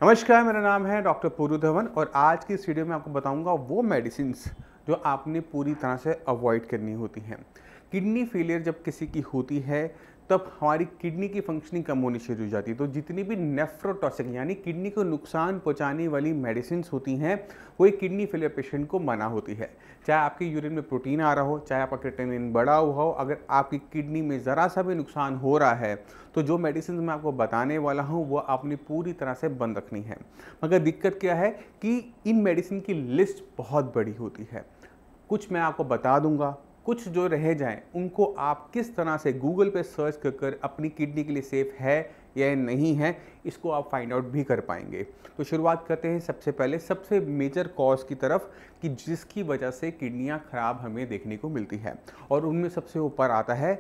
नमस्कार, मेरा नाम है डॉक्टर पूरू धवन और आज की इस वीडियो में आपको बताऊंगा वो मेडिसिन्स जो आपने पूरी तरह से अवॉइड करनी होती हैं। किडनी फेलियर जब किसी की होती है तब हमारी किडनी की फंक्शनिंग कम होनी शुरू हो जाती है। तो जितनी भी नेफ्रोटॉक्सिक यानी किडनी को नुकसान पहुंचाने वाली मेडिसिन्स होती हैं वो एक किडनी फेलियर पेशेंट को मना होती है। चाहे आपके यूरिन में प्रोटीन आ रहा हो, चाहे आपका क्रिएटिनिन बढ़ा हुआ हो, अगर आपकी किडनी में ज़रा सा भी नुकसान हो रहा है तो जो मेडिसिन मैं आपको बताने वाला हूँ वो आपने पूरी तरह से बंद रखनी है। मगर दिक्कत क्या है कि इन मेडिसिन की लिस्ट बहुत बड़ी होती है। कुछ मैं आपको बता दूंगा, कुछ जो रह जाएं उनको आप किस तरह से गूगल पे सर्च कर अपनी किडनी के लिए सेफ है या नहीं है इसको आप फाइंड आउट भी कर पाएंगे। तो शुरुआत करते हैं सबसे पहले सबसे मेजर कॉज की तरफ कि जिसकी वजह से किडनियां खराब हमें देखने को मिलती है, और उनमें सबसे ऊपर आता है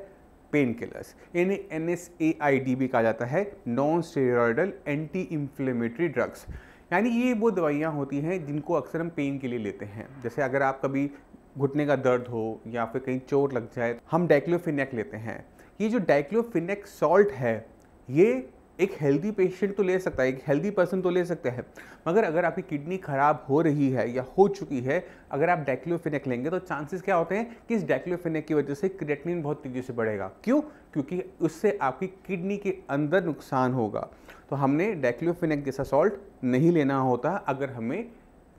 पेन किलर्स। इन्हें NSAID भी कहा जाता है, non steroidal anti inflammatory drugs. यानी ये वो दवाइयाँ होती हैं जिनको अक्सर हम पेन के लिए लेते हैं। जैसे अगर आप कभी घुटने का दर्द हो या फिर कहीं चोट लग जाए, हम डाइक्लोफिनेक लेते हैं। ये जो डाइक्लोफिनेक सॉल्ट है ये एक हेल्दी पेशेंट तो ले सकता है, एक हेल्दी पर्सन तो ले सकते हैं, मगर अगर आपकी किडनी खराब हो रही है या हो चुकी है, अगर आप डाइक्लोफिनेक लेंगे तो चांसेस क्या होते हैं कि इस डाइक्लोफिनेक की वजह से क्रिएटिनिन बहुत तेजी से बढ़ेगा। क्यों? क्योंकि उससे आपकी किडनी के अंदर नुकसान होगा। तो हमने डाइक्लोफिनेक जैसा सॉल्ट नहीं लेना होता अगर हमें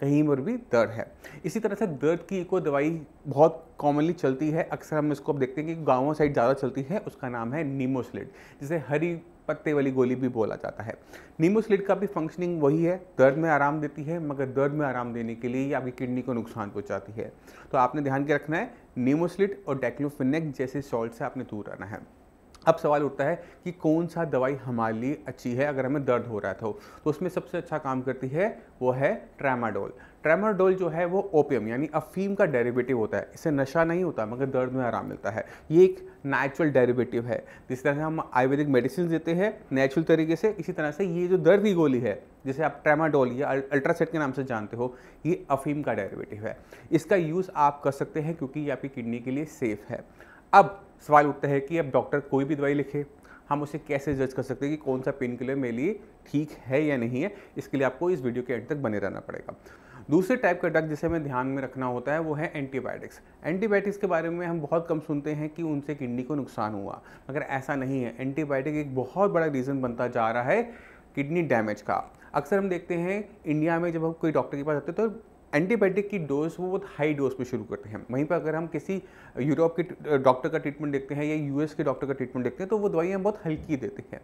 कहीं पर भी दर्द है। इसी तरह से दर्द की एक और दवाई बहुत कॉमनली चलती है, अक्सर हम इसको अब देखते हैं कि गाँवों साइड ज़्यादा चलती है, उसका नाम है नीमोसिलेट, जिसे हरी पत्ते वाली गोली भी बोला जाता है। नीमोसिलेट का भी फंक्शनिंग वही है, दर्द में आराम देती है, मगर दर्द में आराम देने के लिए ये आपकी किडनी को नुकसान पहुंचाती है। तो आपने ध्यान के रखना है नीमोसिलेट और डाइक्लोफिनेक जैसे सॉल्ट से आपने दूर रहना है। अब सवाल उठता है कि कौन सा दवाई हमारे लिए अच्छी है अगर हमें दर्द हो रहा था। तो उसमें सबसे अच्छा काम करती है वो है ट्रामाडोल। ट्रामाडोल जो है वो ओपियम यानी अफीम का डेरिवेटिव होता है। इससे नशा नहीं होता मगर दर्द में आराम मिलता है। ये एक नेचुरल डेरिवेटिव है। जिस तरह से हम आयुर्वेदिक मेडिसिन देते हैं नेचुरल तरीके से, इसी तरह से ये जो दर्द की गोली है जिसे आप ट्रामाडोल या अल्ट्रासेट के नाम से जानते हो, ये अफीम का डेरिवेटिव है। इसका यूज़ आप कर सकते हैं क्योंकि ये आपकी किडनी के लिए सेफ है। अब सवाल उठता है कि अब डॉक्टर कोई भी दवाई लिखे, हम उसे कैसे जज कर सकते हैं कि कौन सा पेन किलर मेरे लिए ठीक है या नहीं है। इसके लिए आपको इस वीडियो के एंड तक बने रहना पड़ेगा। दूसरे टाइप का ड्रग जिसे हमें ध्यान में रखना होता है वो है एंटीबायोटिक्स। एंटीबायोटिक्स के बारे में हम बहुत कम सुनते हैं कि उनसे किडनी को नुकसान हुआ, मगर ऐसा नहीं है। एंटीबायोटिक एक बहुत बड़ा रीज़न बनता जा रहा है किडनी डैमेज का। अक्सर हम देखते हैं इंडिया में जब हम कोई डॉक्टर के पास जाते हैं तो एंटीबायोटिक की डोज वो बहुत हाई डोज पे शुरू करते हैं। वहीं पर अगर हम किसी यूरोप के डॉक्टर का ट्रीटमेंट देखते हैं या US के डॉक्टर का ट्रीटमेंट देखते हैं तो वो दवाइयाँ बहुत हल्की देते हैं।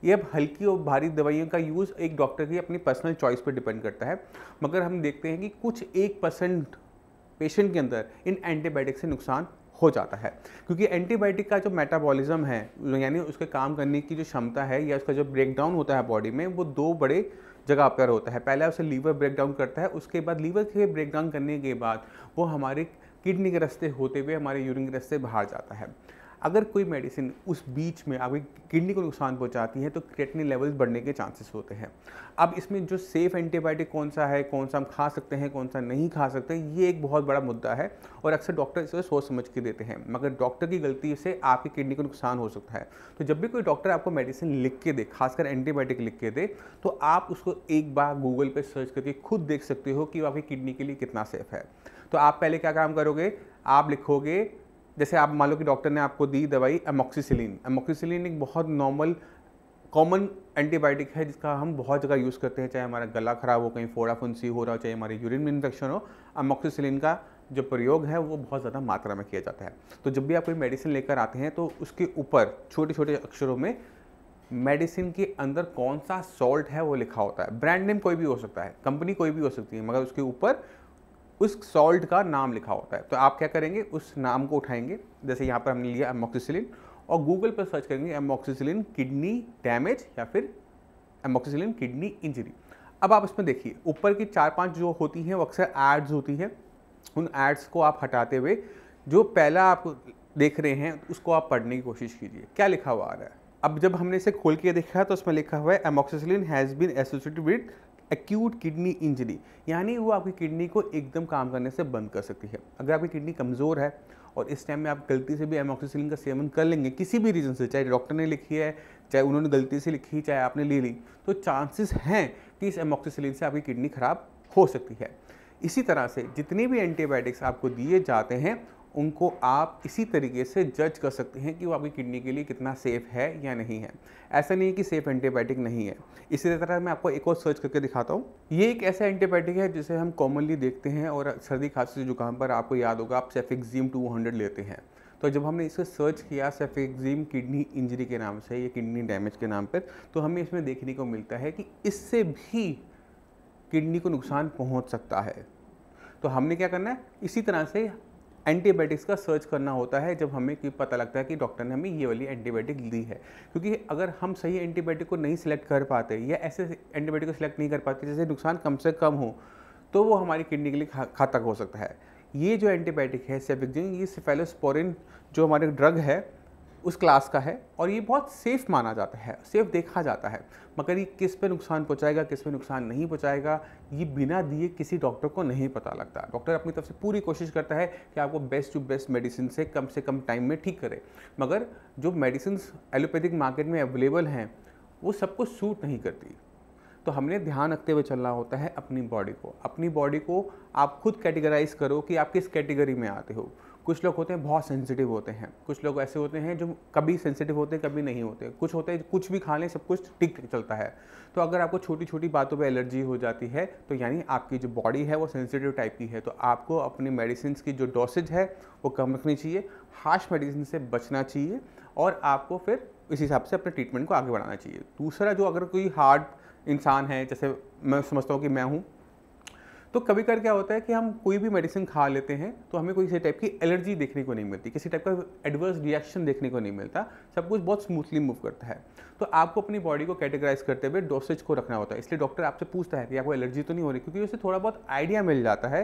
ये अब हल्की और भारी दवाइयों का यूज़ एक डॉक्टर की अपनी पर्सनल चॉइस पर डिपेंड करता है, मगर हम देखते हैं कि कुछ 1% पेशेंट के अंदर इन एंटीबायोटिक से नुकसान हो जाता है। क्योंकि एंटीबायोटिक का जो मेटाबॉलिज्म है यानी उसके काम करने की जो क्षमता है या उसका जो ब्रेकडाउन होता है बॉडी में, वो दो बड़े जगह पर होता है। पहला उसे लीवर ब्रेकडाउन करता है, उसके बाद लीवर के ब्रेकडाउन करने के बाद वो हमारे किडनी के रास्ते होते हुए हमारे यूरिन के रास्ते बाहर जाता है। अगर कोई मेडिसिन उस बीच में आपकी किडनी को नुकसान पहुंचाती है तो क्रिएटिनिन लेवल्स बढ़ने के चांसेस होते हैं। अब इसमें जो सेफ एंटीबायोटिक कौन सा है, कौन सा हम खा सकते हैं, कौन सा नहीं खा सकते, ये एक बहुत बड़ा मुद्दा है और अक्सर डॉक्टर इसे सोच समझ के देते हैं, मगर डॉक्टर की गलती से आपकी किडनी को नुकसान हो सकता है। तो जब भी कोई डॉक्टर आपको मेडिसिन लिख के दे, खासकर एंटीबायोटिक लिख के दे, तो आप उसको एक बार गूगल पर सर्च करके खुद देख सकते हो कि आपकी किडनी के लिए कितना सेफ है। तो आप पहले क्या काम करोगे, आप लिखोगे, जैसे आप मान लो कि डॉक्टर ने आपको दी दवाई एमोक्सिसिलिन। एमोक्सिसिलिन एक बहुत नॉर्मल कॉमन एंटीबायोटिक है जिसका हम बहुत जगह यूज़ करते हैं, चाहे हमारा गला खराब हो, कहीं फोड़ा फुंसी हो रहा हो, चाहे हमारे यूरिन में इन्फेक्शन हो। एमोक्सिसिलिन का जो प्रयोग है वो बहुत ज़्यादा मात्रा में किया जाता है। तो जब भी आप कोई मेडिसिन लेकर आते हैं तो उसके ऊपर छोटे छोटे अक्षरों में मेडिसिन के अंदर कौन सा सॉल्ट है वो लिखा होता है। ब्रांड नेम कोई भी हो सकता है, कंपनी कोई भी हो सकती है, मगर उसके ऊपर उस सॉल्ट का नाम लिखा होता है। तो आप क्या करेंगे, उस नाम को उठाएंगे, जैसे यहाँ पर हमने लिया एमोक्सिसिलिन, और गूगल पर सर्च करेंगे एमोक्सिसिलिन किडनी डैमेज या फिर एमोक्सिसिलिन किडनी इंजरी। अब आप इसमें देखिए ऊपर की 4-5 जो होती हैं वो अक्सर एड्स होती है। उन एड्स को आप हटाते हुए जो पहला आप देख रहे हैं उसको आप पढ़ने की कोशिश कीजिए, क्या लिखा हुआ आ रहा है। अब जब हमने इसे खोल के देखा तो उसमें लिखा हुआ है amoxicillin has been associated with acute kidney injury, यानी वो आपकी किडनी को एकदम काम करने से बंद कर सकती है। अगर आपकी किडनी कमज़ोर है और इस टाइम में आप गलती से भी एमोक्सिसिलिन का सेवन कर लेंगे किसी भी रीज़न से, चाहे डॉक्टर ने लिखी है, चाहे उन्होंने गलती से लिखी, चाहे आपने ले ली, तो चांसेस हैं कि इस एमॉक्सिसिलिन से आपकी किडनी खराब हो सकती है। इसी तरह से जितने भी एंटीबायोटिक्स आपको दिए जाते हैं उनको आप इसी तरीके से जज कर सकते हैं कि वो आपकी किडनी के लिए कितना सेफ़ है या नहीं है। ऐसा नहीं है कि सेफ़ एंटीबायोटिक नहीं है। इसी तरह मैं आपको एक और सर्च करके दिखाता हूँ। ये एक ऐसा एंटीबायोटिक है जिसे हम कॉमनली देखते हैं और सर्दी खांसी जुकाम पर आपको याद होगा आप सेफेक्सिम 200 लेते हैं। तो जब हमने इसे सर्च किया सेफेक्सिम किडनी इंजरी के नाम से या किडनी डैमेज के नाम पर, तो हमें इसमें देखने को मिलता है कि इससे भी किडनी को नुकसान पहुँच सकता है। तो हमने क्या करना है, इसी तरह से एंटीबायोटिक्स का सर्च करना होता है जब हमें पता लगता है कि डॉक्टर ने हमें ये वाली एंटीबायोटिक दी है। क्योंकि अगर हम सही एंटीबायोटिक को नहीं सिलेक्ट कर पाते या ऐसे एंटीबायोटिक को सिलेक्ट नहीं कर पाते जिससे नुकसान कम से कम हो, तो वो हमारी किडनी के लिए घातक हो सकता है। ये जो एंटीबायोटिक है सेफेक्सिम, ये सेफेलोस्पोरिन जो हमारे ड्रग है उस क्लास का है और ये बहुत सेफ़ माना जाता है, सेफ़ देखा जाता है। मगर ये किस पे नुकसान पहुंचाएगा, किस पे नुकसान नहीं पहुंचाएगा, ये बिना दिए किसी डॉक्टर को नहीं पता लगता। डॉक्टर अपनी तरफ से पूरी कोशिश करता है कि आपको बेस्ट टू बेस्ट मेडिसिन से कम टाइम में ठीक करे। मगर जो मेडिसिन एलोपैथिक मार्केट में अवेलेबल हैं वो सबको सूट नहीं करती। तो हमने ध्यान रखते हुए चलना होता है अपनी बॉडी को आप खुद कैटेगराइज करो कि आप किस कैटेगरी में आते हो। कुछ लोग होते हैं बहुत सेंसिटिव होते हैं, कुछ लोग ऐसे होते हैं जो कभी सेंसिटिव होते हैं कभी नहीं होते, कुछ होते हैं कुछ भी खा लें सब कुछ ठीक चलता है। तो अगर आपको छोटी छोटी बातों पे एलर्जी हो जाती है तो यानी आपकी जो बॉडी है वो सेंसिटिव टाइप की है। तो आपको अपनी मेडिसिन की जो डोसेज है वो कम रखनी चाहिए, हार्श मेडिसिन से बचना चाहिए और आपको फिर इस हिसाब से अपने ट्रीटमेंट को आगे बढ़ाना चाहिए। दूसरा, जो अगर कोई हार्ड इंसान है, जैसे मैं समझता हूँ कि मैं हूँ, तो कभी कभी क्या होता है कि हम कोई भी मेडिसिन खा लेते हैं तो हमें कोई किसी टाइप की एलर्जी देखने को नहीं मिलती, किसी टाइप का एडवर्स रिएक्शन देखने को नहीं मिलता, सब कुछ बहुत स्मूथली मूव करता है। तो आपको अपनी बॉडी को कैटेगराइज करते हुए डोसेज को रखना होता है। इसलिए डॉक्टर आपसे पूछता है कि आपको एलर्जी तो नहीं हो रही, क्योंकि उससे थोड़ा बहुत आइडिया मिल जाता है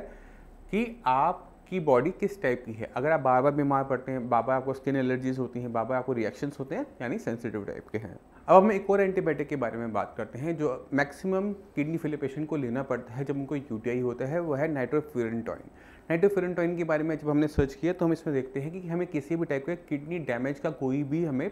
कि आपकी बॉडी किस टाइप की है। अगर आप बार बार बीमार पड़ते हैं, बार बार आपको स्किन एलर्जीज होती हैं, बार बार आपको रिएक्शंस होते हैं, यानी सेंसिटिव टाइप के हैं। अब हम एक और एंटीबायोटिक के बारे में बात करते हैं जो मैक्सिमम किडनी फेलियर पेशेंट को लेना पड़ता है जब उनको यूटीआई होता है, वो है नाइट्रोफुरेंटोइन। नाइट्रोफुरेंटोइन के बारे में जब हमने सर्च किया तो हम इसमें देखते हैं कि हमें किसी भी टाइप का किडनी डैमेज का कोई भी हमें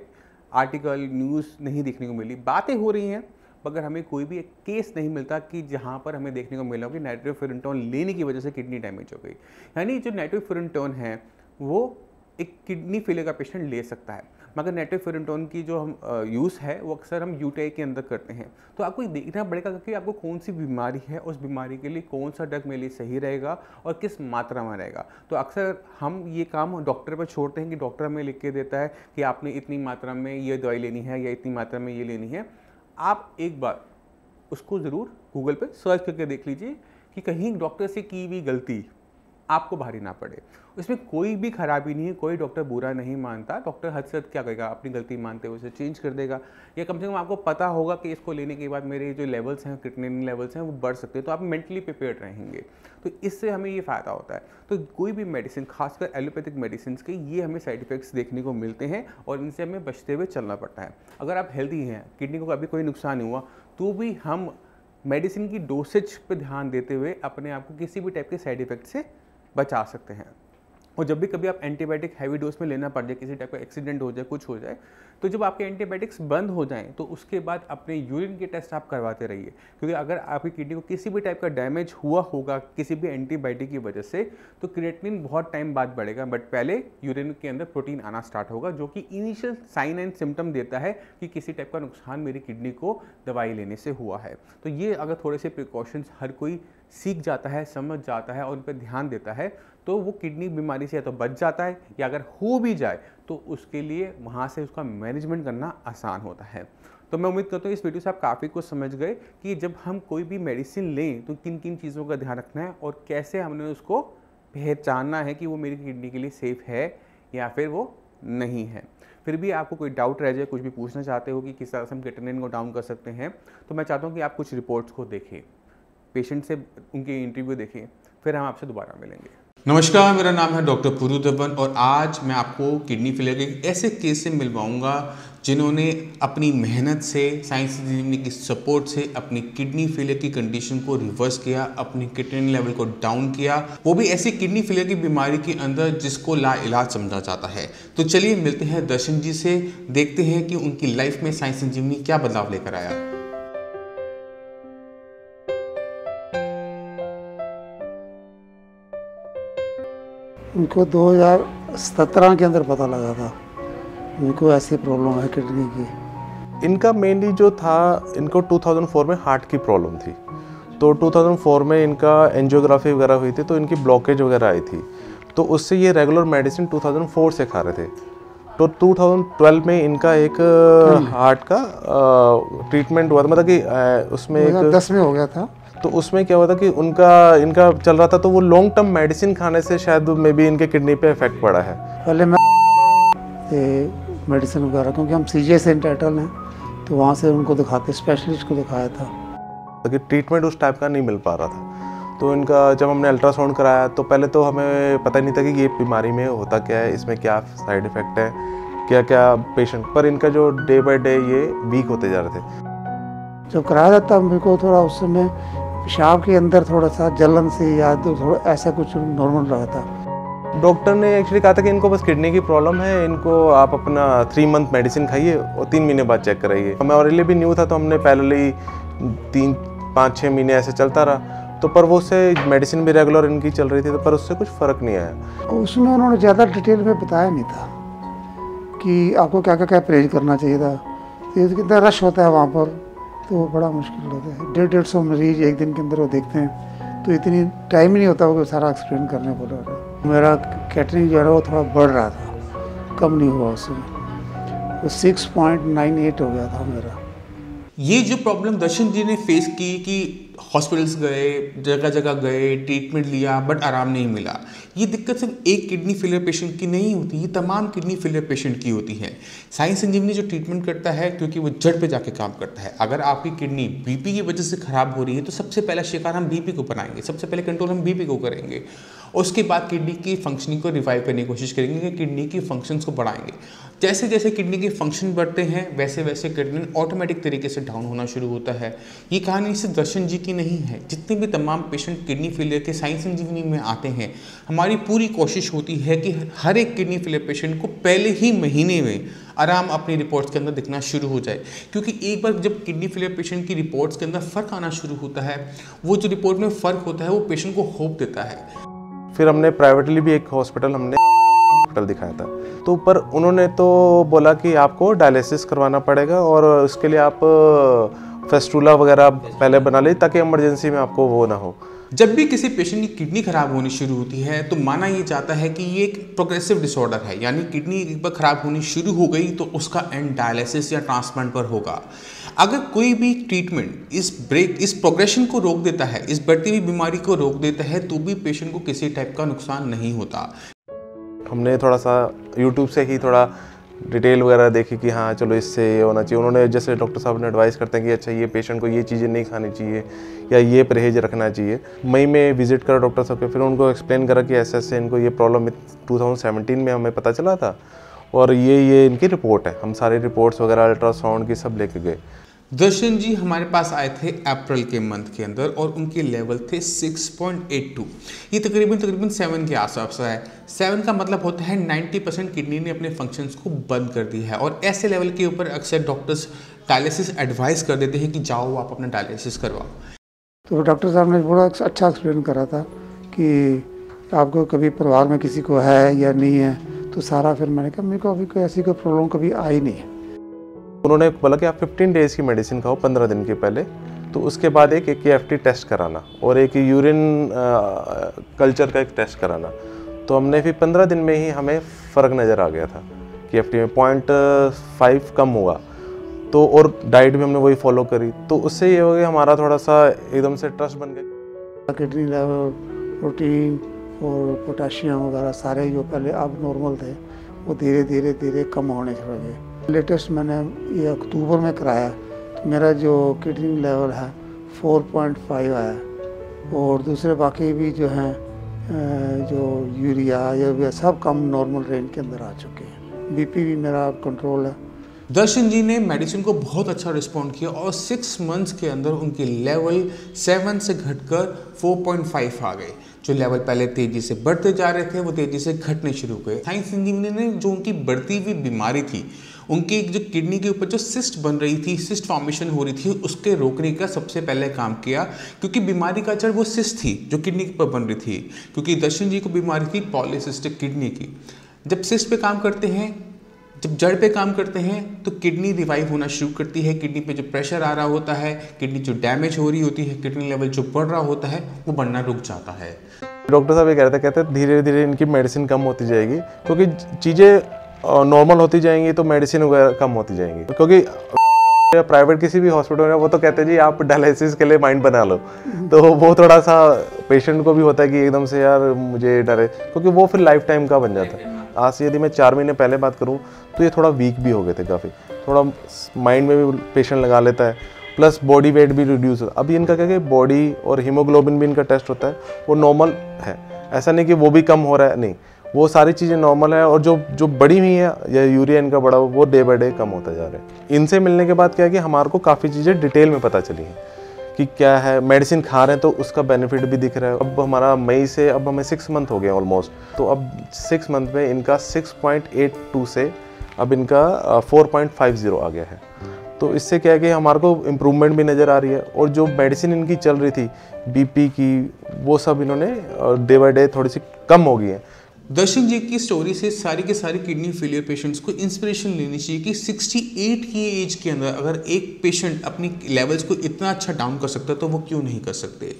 आर्टिकल न्यूज़ नहीं देखने को मिली। बातें हो रही हैं मगर हमें कोई भी एक केस नहीं मिलता कि जहाँ पर हमें देखने को मिला कि नाइट्रोफुरेंटोइन लेने की वजह से किडनी डैमेज हो गई। यानी जो नाइट्रोफुरेंटोइन है वो एक किडनी फेलियर का पेशेंट ले सकता है, मगर नाइट्रोफुरेंटोइन की जो हम यूज़ है वो अक्सर हम यूटीआई के अंदर करते हैं। तो आपको देखना पड़ेगा कि आपको कौन सी बीमारी है, उस बीमारी के लिए कौन सा ड्रग मेरे लिए सही रहेगा और किस मात्रा में रहेगा। तो अक्सर हम ये काम डॉक्टर पर छोड़ते हैं कि डॉक्टर हमें लिख के देता है कि आपने इतनी मात्रा में ये दवाई लेनी है या इतनी मात्रा में ये लेनी है। आप एक बार उसको ज़रूर गूगल पे सर्च करके देख लीजिए कि कहीं डॉक्टर से की हुई गलती आपको भारी ना पड़े। इसमें कोई भी खराबी नहीं है, कोई डॉक्टर बुरा नहीं मानता। डॉक्टर हद से हद क्या करेगा, अपनी गलती मानते हुए उसे चेंज कर देगा, या कम से कम आपको पता होगा कि इसको लेने के बाद मेरे जो लेवल्स हैं, क्रिएटिनिन लेवल्स हैं वो बढ़ सकते हैं, तो आप मेंटली प्रिपेयर्ड रहेंगे। तो इससे हमें ये फ़ायदा होता है। तो कोई भी मेडिसिन, खासकर एलोपैथिक मेडिसिन के, ये हमें साइड इफेक्ट्स देखने को मिलते हैं और इनसे हमें बचते हुए चलना पड़ता है। अगर आप हेल्दी हैं, किडनी को कभी कोई नुकसान नहीं हुआ, तो भी हम मेडिसिन की डोसेज पर ध्यान देते हुए अपने आप को किसी भी टाइप के साइड इफेक्ट से बचा सकते हैं। और जब भी कभी आप एंटीबायोटिक हैवी डोज में लेना पड़ जाए, किसी टाइप का एक्सीडेंट हो जाए, कुछ हो जाए, तो जब आपके एंटीबायोटिक्स बंद हो जाएं तो उसके बाद अपने यूरिन के टेस्ट आप करवाते रहिए। क्योंकि अगर आपकी किडनी को किसी भी टाइप का डैमेज हुआ होगा किसी भी एंटीबायोटिक की वजह से, तो क्रिएटिनिन बहुत टाइम बाद बढ़ेगा, बट पहले यूरिन के अंदर प्रोटीन आना स्टार्ट होगा, जो कि इनिशियल साइन एंड सिम्टम देता है कि किसी टाइप का नुकसान मेरी किडनी को दवाई लेने से हुआ है। तो ये अगर थोड़े से प्रिकॉशंस हर कोई सीख जाता है, समझ जाता है और उन पर ध्यान देता है, तो वो किडनी बीमारी से या तो बच जाता है, या अगर हो भी जाए तो उसके लिए वहाँ से उसका मैनेजमेंट करना आसान होता है। तो मैं उम्मीद करता हूँ इस वीडियो से आप काफ़ी कुछ समझ गए कि जब हम कोई भी मेडिसिन लें तो किन किन चीज़ों का ध्यान रखना है और कैसे हमने उसको पहचानना है कि वो मेरी किडनी के लिए सेफ़ है या फिर वो नहीं है। फिर भी आपको कोई डाउट रह जाए, कुछ भी पूछना चाहते हो कि किस तरह से हम क्रिएटिनिन को डाउन कर सकते हैं, तो मैं चाहता हूँ कि आप कुछ रिपोर्ट्स को देखें, पेशेंट से उनके इंटरव्यू देखें, फिर हम आपसे दोबारा मिलेंगे। नमस्कार, मेरा नाम है डॉक्टर पुरुधवन और आज मैं आपको किडनी फेलियर के एक ऐसे केस से मिलवाऊंगा जिन्होंने अपनी मेहनत से, साइंस इंजीनियरिंग की सपोर्ट से अपनी किडनी फेलियर की कंडीशन को रिवर्स किया, अपनी क्रिएटिनिन लेवल को डाउन किया, वो भी ऐसी किडनी फेलियर की बीमारी के अंदर जिसको लाइलाज समझा जाता है। तो चलिए मिलते हैं दर्शन जी से, देखते हैं कि उनकी लाइफ में साइंस इंजीनियरिंग क्या बदलाव लेकर आया। उनको 2017 के अंदर पता लगा था उनको ऐसी प्रॉब्लम है किडनी की। इनका मेनली जो था, इनको 2004 में हार्ट की प्रॉब्लम थी, तो 2004 में इनका एंजियोग्राफी वगैरह हुई थी, तो इनकी ब्लॉकेज वगैरह आई थी, तो उससे ये रेगुलर मेडिसिन 2004 से खा रहे थे। तो 2012 में इनका एक हार्ट का ट्रीटमेंट हुआ था, मतलब कि उसमें एक 2010 में हो गया था। तो उसमें क्या हुआ था कि इनका चल रहा था, तो वो लॉन्ग टर्म मेडिसिन खाने से शायद मे बी इनके किडनी पे इफेक्ट पड़ा है। पहले मैं मेडिसिन वगैरह, क्योंकि हम सीजे से इंटाइटल हैं, तो वहाँ से उनको दिखाते, स्पेशलिस्ट को दिखाया था, कि ट्रीटमेंट उस टाइप का नहीं मिल पा रहा था। तो इनका जब हमने अल्ट्रासाउंड कराया तो पहले तो हमें पता नहीं था कि ये बीमारी में होता क्या है, इसमें क्या साइड इफ़ेक्ट है, क्या क्या पेशेंट, पर इनका जो डे बाय डे ये वीक होते जा रहे थे। जब कराया जाता मेरे को थोड़ा उस समय पेशाब के अंदर थोड़ा सा जलन से या तो थोड़ा ऐसा कुछ नॉर्मल रहा था। डॉक्टर ने एक्चुअली कहा था कि इनको बस किडनी की प्रॉब्लम है, इनको आप अपना 3 मंथ मेडिसिन खाइए और 3 महीने बाद चेक कराइए। हमें ऑलरेडी भी न्यू था, तो हमने पहले ही 3-5-6 महीने ऐसे चलता रहा, तो पर वो उससे मेडिसिन भी रेगुलर इनकी चल रही थी, तो पर उससे कुछ फ़र्क नहीं आया। उसमें उन्होंने ज़्यादा डिटेल में बताया नहीं था कि आपको क्या क्या क्या परहेज करना चाहिए था। तो कितना रश होता है वहाँ पर, तो बड़ा मुश्किल होता है। 150-150 मरीज एक दिन के अंदर वो देखते हैं, तो इतनी टाइम ही नहीं होता वो सारा एक्सप्लेन करने बोला। मेरा कैटरिंग जो है वो थोड़ा बढ़ रहा था, कम नहीं हुआ उसमें, तो 6.98 हो गया था मेरा। ये जो प्रॉब्लम दर्शन जी ने फेस की कि हॉस्पिटल्स गए, जगह जगह गए, ट्रीटमेंट लिया, बट आराम नहीं मिला, ये दिक्कत सिर्फ एक किडनी फेलियर पेशेंट की नहीं होती, ये तमाम किडनी फेलियर पेशेंट की होती है। साई संजीवनी जो ट्रीटमेंट करता है, क्योंकि वो जड़ पे जाके काम करता है। अगर आपकी किडनी बीपी की वजह से खराब हो रही है, तो सबसे पहला शिकार हम बीपी को बनाएंगे, सबसे पहले कंट्रोल हम बीपी को करेंगे, उसके बाद किडनी की फंक्शनिंग को रिवाइव करने की कोशिश करेंगे, कि किडनी की फंक्शंस को बढ़ाएंगे। जैसे जैसे किडनी के फंक्शन बढ़ते हैं, वैसे वैसे किडनी ऑटोमेटिक तरीके से डाउन होना शुरू होता है। ये कहानी सिर्फ दर्शन जी की नहीं है, जितने भी तमाम पेशेंट किडनी फेलियर के साई संजीवनी में आते हैं, हमारी पूरी कोशिश होती है कि हर एक किडनी फेलियर पेशेंट को पहले ही महीने में आराम अपनी रिपोर्ट्स के अंदर दिखना शुरू हो जाए। क्योंकि एक बार जब किडनी फेलियर पेशेंट की रिपोर्ट्स के अंदर फ़र्क आना शुरू होता है, वो जो रिपोर्ट में फ़र्क होता है वो पेशेंट को होप देता है। फिर हमने प्राइवेटली भी एक हॉस्पिटल दिखाया था, तो पर उन्होंने तो बोला कि आपको डायलिसिस करवाना पड़ेगा और उसके लिए आप फेस्टूला वगैरह पहले बना ले, ताकि इमरजेंसी में आपको वो ना हो। जब भी किसी पेशेंट की किडनी खराब होनी शुरू होती है, तो माना ये जाता है कि ये एक प्रोग्रेसिव डिसऑर्डर है, यानी किडनी एक बार खराब होनी शुरू हो गई तो उसका एंड डायलिसिस या ट्रांसप्लांट पर होगा। अगर कोई भी ट्रीटमेंट इस प्रोग्रेशन को रोक देता है, इस बढ़ती हुई बीमारी को रोक देता है, तो भी पेशेंट को किसी टाइप का नुकसान नहीं होता। हमने थोड़ा सा यूट्यूब से ही थोड़ा डिटेल वगैरह देखी कि हाँ चलो इससे ये होना चाहिए। उन्होंने जैसे डॉक्टर साहब ने एडवाइस करते हैं कि अच्छा ये पेशेंट को ये चीज़ें नहीं खानी चाहिए या ये परहेज रखना चाहिए। मई में विजिट करा डॉक्टर साहब के, फिर उनको एक्सप्लेन करा कि ऐसे ऐसे इनको ये प्रॉब्लम 2017 में हमें पता चला था और ये इनकी रिपोर्ट है। हम सारी रिपोर्ट्स वगैरह अल्ट्रासाउंड की सब लेके गए। दर्शन जी हमारे पास आए थे अप्रैल के मंथ के अंदर और उनके लेवल थे 6.82। ये तकरीबन 7 के आसपास है। 7 का मतलब होता है 90% किडनी ने अपने फंक्शंस को बंद कर दिया है, और ऐसे लेवल के ऊपर अक्सर डॉक्टर्स डायलिसिस एडवाइस कर देते हैं कि जाओ आप अपना डायलिसिस करवाओ। तो डॉक्टर साहब ने बड़ा अच्छा एक्सप्लेन करा था कि आपको कभी परिवार में किसी को है या नहीं है, तो सारा फिर मैंने कहा मेरे को अभी कोई ऐसी कोई प्रॉब्लम कभी आई नहीं है। उन्होंने बोला कि आप 15 डेज़ की मेडिसिन खाओ 15 दिन के पहले, तो उसके बाद एक KFT टेस्ट कराना और एक यूरिन कल्चर का एक टेस्ट कराना। तो हमने फिर 15 दिन में ही हमें फ़र्क नज़र आ गया था, KFT में 0.5 कम हुआ। तो और डाइट भी हमने वही फॉलो करी, तो उससे ये हो गया हमारा थोड़ा सा एकदम से ट्रस्ट बन गया। किडनी लेवल, प्रोटीन और पोटाशियम वगैरह सारे जो पहले अब नॉर्मल थे, वो धीरे धीरे कम होने लगे। लेटेस्ट मैंने ये अक्टूबर में कराया, तो मेरा जो किडनी लेवल है 4.5 आया, और दूसरे बाकी भी जो हैं जो यूरिया या सब कम नॉर्मल रेंज के अंदर आ चुके हैं। बीपी भी मेरा कंट्रोल है। दर्शन जी ने मेडिसिन को बहुत अच्छा रिस्पॉन्ड किया और 6 मंथ्स के अंदर उनके लेवल 7 से घटकर 4.5 आ गए। जो लेवल पहले तेजी से बढ़ते जा रहे थे वो तेजी से घटने शुरू हो गए। साई संजीवनी ने जो उनकी बढ़ती हुई बीमारी थी उनकी जो किडनी के ऊपर जो सिस्ट बन रही थी, सिस्ट फॉर्मेशन हो रही थी, उसके रोकने का सबसे पहले काम किया, क्योंकि बीमारी का जड़ वो सिस्ट थी जो किडनी के ऊपर बन रही थी। क्योंकि दर्शन जी को बीमारी थी पॉलीसिस्टिक किडनी की। जब सिस्ट पे काम करते हैं, जब जड़ पे काम करते हैं, तो किडनी रिवाइव होना शुरू करती है। किडनी पे जो प्रेशर आ रहा होता है, किडनी जो डैमेज हो रही होती है, किडनी लेवल जो बढ़ रहा होता है, वो बढ़ना रुक जाता है। डॉक्टर साहब ये कहते हैं धीरे धीरे इनकी मेडिसिन कम होती जाएगी, क्योंकि चीज़ें नॉर्मल होती जाएंगी तो मेडिसिन वगैरह कम होती जाएंगी। क्योंकि प्राइवेट किसी भी हॉस्पिटल में वो तो कहते हैं जी आप डायलिसिस के लिए माइंड बना लो, तो वो थोड़ा सा पेशेंट को भी होता है कि एकदम से यार मुझे डरे, क्योंकि वो फिर लाइफ टाइम का बन जाता है। आज से यदि मैं 4 महीने पहले बात करूं तो ये थोड़ा वीक भी हो गए थे काफ़ी, थोड़ा माइंड में भी पेशेंट लगा लेता है, प्लस बॉडी वेट भी रिड्यूस होता है। अभी इनका क्या है, बॉडी और हीमोग्लोबिन भी इनका टेस्ट होता है, वो नॉर्मल है। ऐसा नहीं कि वो भी कम हो रहा है, नहीं, वो सारी चीज़ें नॉर्मल है। और जो बड़ी हुई है या यूरिया इनका बड़ा वो डे बाय डे कम होता जा रहा है। इनसे मिलने के बाद क्या है कि हमारे को काफ़ी चीज़ें डिटेल में पता चली हैं कि क्या है। मेडिसिन खा रहे हैं तो उसका बेनिफिट भी दिख रहा है। अब हमारा मई से अब हमें 6 मंथ हो गए ऑलमोस्ट, तो अब 6 मंथ में इनका 6.82 से अब इनका 4.50 आ गया है। तो इससे क्या है कि हमारे को इम्प्रूवमेंट भी नज़र आ रही है। और जो मेडिसिन इनकी चल रही थी बीपी की, वो सब इन्होंने डे बाय डे थोड़ी सी कम हो गई है। दर्शन जी की स्टोरी से सारी के सारे किडनी फेलियर पेशेंट्स को इंस्पिरेशन लेनी चाहिए कि 68 की एज के अंदर अगर एक पेशेंट अपनी लेवल्स को इतना अच्छा डाउन कर सकता है तो वो क्यों नहीं कर सकते।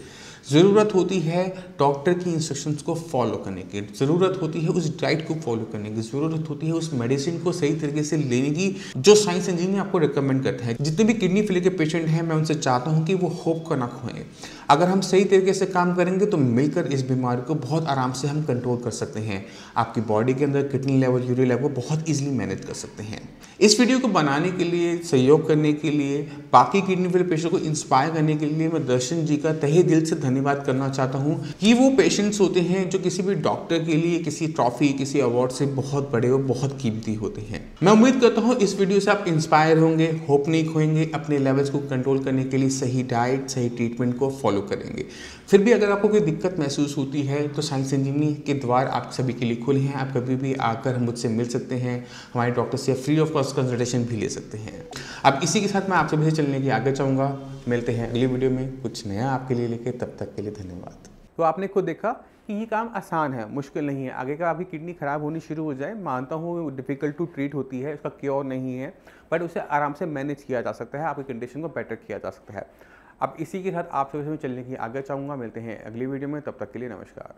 ज़रूरत होती है डॉक्टर की इंस्ट्रक्शंस को फॉलो करने की, ज़रूरत होती है उस डाइट को फॉलो करने की, ज़रूरत होती है उस मेडिसिन को सही तरीके से लेने की जो साइंस इंजीनियर आपको रिकमेंड करते हैं। जितने भी किडनी फेलियर के पेशेंट हैं, मैं उनसे चाहता हूं कि वो होप का ना खोएं। अगर हम सही तरीके से काम करेंगे तो मिलकर इस बीमारी को बहुत आराम से हम कंट्रोल कर सकते हैं। आपकी बॉडी के अंदर किडनी लेवल, यूरिया लेवल बहुत ईजिली मैनेज कर सकते हैं। इस वीडियो को बनाने के लिए, सहयोग करने के लिए, बाकी किडनी फेलियर पेशेंट को इंस्पायर करने के लिए मैं दर्शन जी का तहे दिल से धन्यवाद करना चाहता हूं कि वो पेशेंट्स होते हैं जो किसी भी डॉक्टर के लिए किसी ट्रॉफी, किसी अवार्ड से बहुत बड़े और बहुत कीमती होते हैं। मैं उम्मीद करता हूं इस वीडियो से आप इंस्पायर होंगे, होप नहीं खोएंगे, अपने लेवल्स को कंट्रोल करने के लिए सही डाइट, सही ट्रीटमेंट को फॉलो करेंगे। फिर भी अगर आपको कोई दिक्कत महसूस होती है तो साइंस इंजीनियरिंग के द्वार आप सभी के लिए खुले हैं। आप कभी भी आकर मुझसे मिल सकते हैं, हमारे डॉक्टर से फ्री ऑफ कॉस्ट कंसल्टेशन भी ले सकते हैं। अब इसी के साथ मैं आप सभी से चलने की आगे चाहूँगा। मिलते हैं अगली वीडियो में कुछ नया आपके लिए लेके, तब तक के लिए धन्यवाद। तो आपने खुद देखा कि ये काम आसान है, मुश्किल नहीं है। आगे का आपकी किडनी खराब होनी शुरू हो जाए, मानता हूँ डिफ़िकल्ट टू ट्रीट होती है, उसका क्योर नहीं है, बट उसे आराम से मैनेज किया जा सकता है, आपकी कंडीशन को बेटर किया जा सकता है। अब इसी के साथ आप सभी से चलने की आगे चाहूँगा। मिलते हैं अगली वीडियो में, तब तक के लिए नमस्कार।